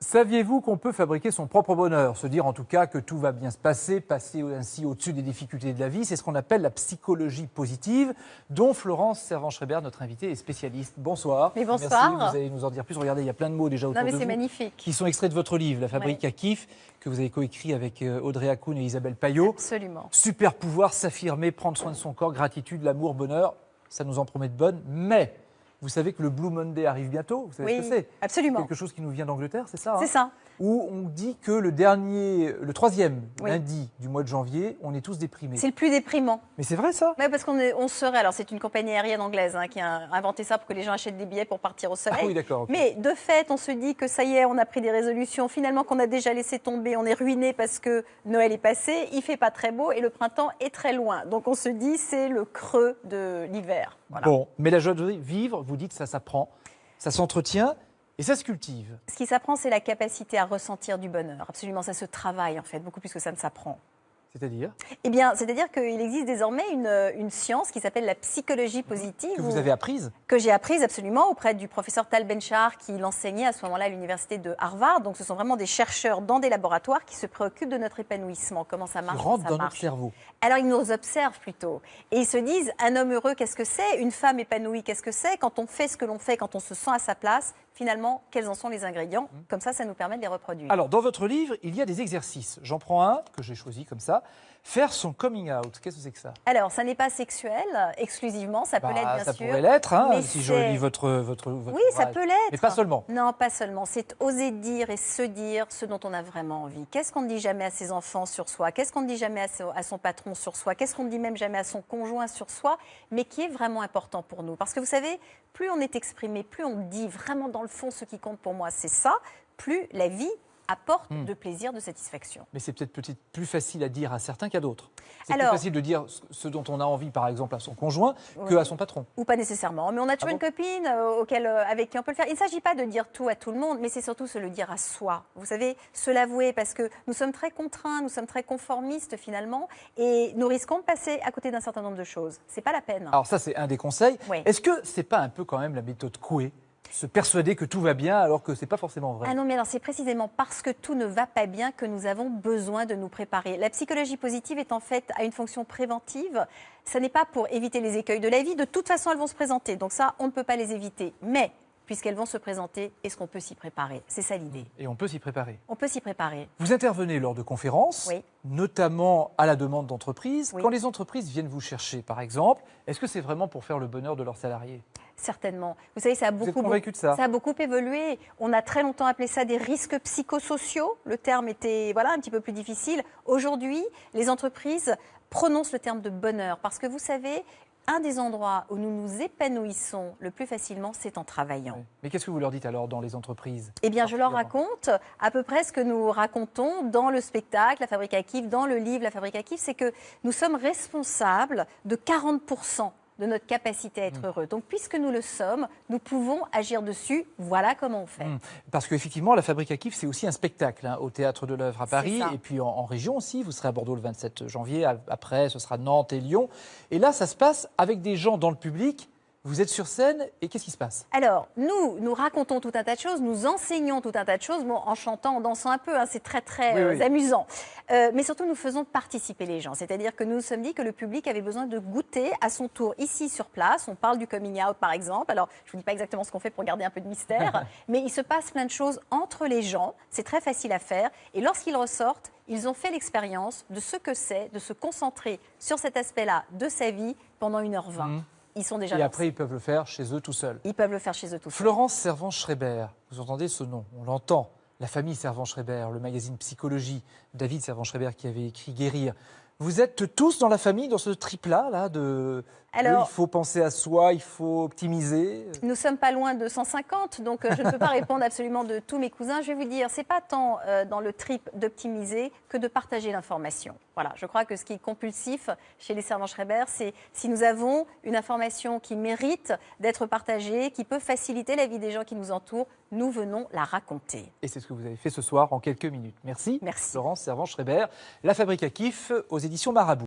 Saviez-vous qu'on peut fabriquer son propre bonheur? Se dire en tout cas que tout va bien se passer, passer ainsi au-dessus des difficultés de la vie, c'est ce qu'on appelle la psychologie positive, dont Florence Servan-Schreiber, notre invitée, est spécialiste. Bonsoir. Mais bonsoir. Merci, vous allez nous en dire plus. Regardez, il y a plein de mots déjà autour de vous. C'est magnifique. Qui sont extraits de votre livre, La Fabrique à kiff, que vous avez coécrit avec Audrey Hakoun et Isabelle Payot. Absolument. Super pouvoir, s'affirmer, prendre soin de son corps, gratitude, l'amour, bonheur, ça nous en promet de bonnes, mais... Vous savez que le Blue Monday arrive bientôt, vous savez ce que c'est? Absolument. Quelque chose qui nous vient d'Angleterre, c'est ça? C'est ça. Où on dit que le troisième lundi du mois de janvier, on est tous déprimés. C'est le plus déprimant. Mais c'est vrai ça? Oui, parce on serait, alors c'est une compagnie aérienne anglaise qui a inventé ça pour que les gens achètent des billets pour partir au soleil. Ah oui, d'accord. Okay. Mais de fait, on se dit que ça y est, on a pris des résolutions, finalement qu'on a déjà laissé tomber, on est ruiné parce que Noël est passé, il fait pas très beau et le printemps est très loin. Donc on se dit c'est le creux de l'hiver. Voilà. Bon, mais la joie de vivre, vous dites ça s'apprend, ça s'entretient. Et ça se cultive. Ce qui s'apprend, c'est la capacité à ressentir du bonheur. Absolument, ça se travaille en fait, beaucoup plus que ça ne s'apprend. C'est-à-dire? Eh bien, c'est-à-dire qu'il existe désormais une science qui s'appelle la psychologie positive. Que vous avez apprise? Que j'ai apprise absolument auprès du professeur Tal Ben-Shahar qui l'enseignait à ce moment-là à l'université de Harvard. Donc ce sont vraiment des chercheurs dans des laboratoires qui se préoccupent de notre épanouissement, comment ça marche, qui rentrent dans notre cerveau. Alors ils nous observent plutôt et ils se disent, un homme heureux, qu'est-ce que c'est? Une femme épanouie, qu'est-ce que c'est? Quand on fait ce que l'on fait, quand on se sent à sa place, finalement, quels en sont les ingrédients? Comme ça nous permet de les reproduire. Alors, dans votre livre, il y a des exercices. J'en prends un que j'ai choisi comme ça. Faire son coming out, qu'est-ce que c'est que ça? Alors, ça n'est pas sexuel exclusivement, ça peut l'être bien ça sûr. Ça pourrait l'être, hein, si je lis votre Oui, ça peut l'être. Mais pas seulement. Non, pas seulement. C'est oser dire et se dire ce dont on a vraiment envie. Qu'est-ce qu'on ne dit jamais à ses enfants sur soi? Qu'est-ce qu'on ne dit jamais à son patron sur soi? Qu'est-ce qu'on ne dit même jamais à son conjoint sur soi? Mais qui est vraiment important pour nous. Parce que vous savez, plus on est exprimé, plus on dit vraiment dans le fond ce qui compte pour moi, c'est ça, plus la vie apporte de plaisir, de satisfaction. Mais c'est peut-être plus facile à dire à certains qu'à d'autres. C'est plus facile de dire ce dont on a envie, par exemple, à son conjoint, qu'à son patron. Ou pas nécessairement. Mais on a toujours une copine avec qui on peut le faire. Il ne s'agit pas de dire tout à tout le monde, mais c'est surtout se le dire à soi. Vous savez, se l'avouer, parce que nous sommes très contraints, nous sommes très conformistes finalement, et nous risquons de passer à côté d'un certain nombre de choses. C'est pas la peine. Alors ça, c'est un des conseils. Oui. Est-ce que c'est pas un peu quand même la méthode Coué? Se persuader que tout va bien alors que ce n'est pas forcément vrai. Ah non, mais alors c'est précisément parce que tout ne va pas bien que nous avons besoin de nous préparer. La psychologie positive est en fait à une fonction préventive. Ça n'est pas pour éviter les écueils de la vie. De toute façon, elles vont se présenter. Donc ça, on ne peut pas les éviter. Mais puisqu'elles vont se présenter, est-ce qu'on peut s'y préparer? C'est ça l'idée. Et on peut s'y préparer. On peut s'y préparer. Vous intervenez lors de conférences, notamment à la demande d'entreprises. Quand les entreprises viennent vous chercher, par exemple, est-ce que c'est vraiment pour faire le bonheur de leurs salariés? Certainement. Vous savez, ça a beaucoup évolué. On a très longtemps appelé ça des risques psychosociaux. Le terme était un petit peu plus difficile. Aujourd'hui, les entreprises prononcent le terme de bonheur parce que vous savez, un des endroits où nous nous épanouissons le plus facilement, c'est en travaillant. Oui. Mais qu'est-ce que vous leur dites alors dans les entreprises? Eh bien, je leur raconte à peu près ce que nous racontons dans le spectacle, La Fabrique à kiff, dans le livre, La Fabrique à kiff, c'est que nous sommes responsables de 40% de notre capacité à être heureux. Donc, puisque nous le sommes, nous pouvons agir dessus. Voilà comment on fait. Parce qu'effectivement, La Fabrique à kiff, c'est aussi un spectacle au Théâtre de l'Œuvre à Paris et puis en région aussi. Vous serez à Bordeaux le 27 janvier. Après, ce sera Nantes et Lyon. Et là, ça se passe avec des gens dans le public. Vous êtes sur scène et qu'est-ce qui se passe? Alors, nous racontons tout un tas de choses, nous enseignons tout un tas de choses, en chantant, en dansant un peu, c'est très amusant. Mais surtout, nous faisons participer les gens. C'est-à-dire que nous nous sommes dit que le public avait besoin de goûter à son tour ici sur place. On parle du coming out, par exemple. Alors, je ne vous dis pas exactement ce qu'on fait pour garder un peu de mystère, mais il se passe plein de choses entre les gens. C'est très facile à faire. Et lorsqu'ils ressortent, ils ont fait l'expérience de ce que c'est de se concentrer sur cet aspect-là de sa vie pendant 1h20. Ils sont déjà après, ils peuvent le faire chez eux tout seuls. Ils peuvent le faire chez eux tout seuls. Florence Servan-Schreiber, vous entendez ce nom, on l'entend. La famille Servan-Schreiber, le magazine Psychologie, David Servan-Schreiber qui avait écrit Guérir. Vous êtes tous dans la famille, dans ce trip-là, il faut penser à soi, il faut optimiser. Nous ne sommes pas loin de 150, donc je ne peux pas répondre absolument de tous mes cousins. Je vais vous dire, ce n'est pas tant dans le trip d'optimiser que de partager l'information. Voilà, je crois que ce qui est compulsif chez les Servan-Schreiber, c'est si nous avons une information qui mérite d'être partagée, qui peut faciliter la vie des gens qui nous entourent, nous venons la raconter. Et c'est ce que vous avez fait ce soir en quelques minutes. Merci. Merci. Florence Servan-Schreiber, La Fabrique à kiff aux éditions Marabout.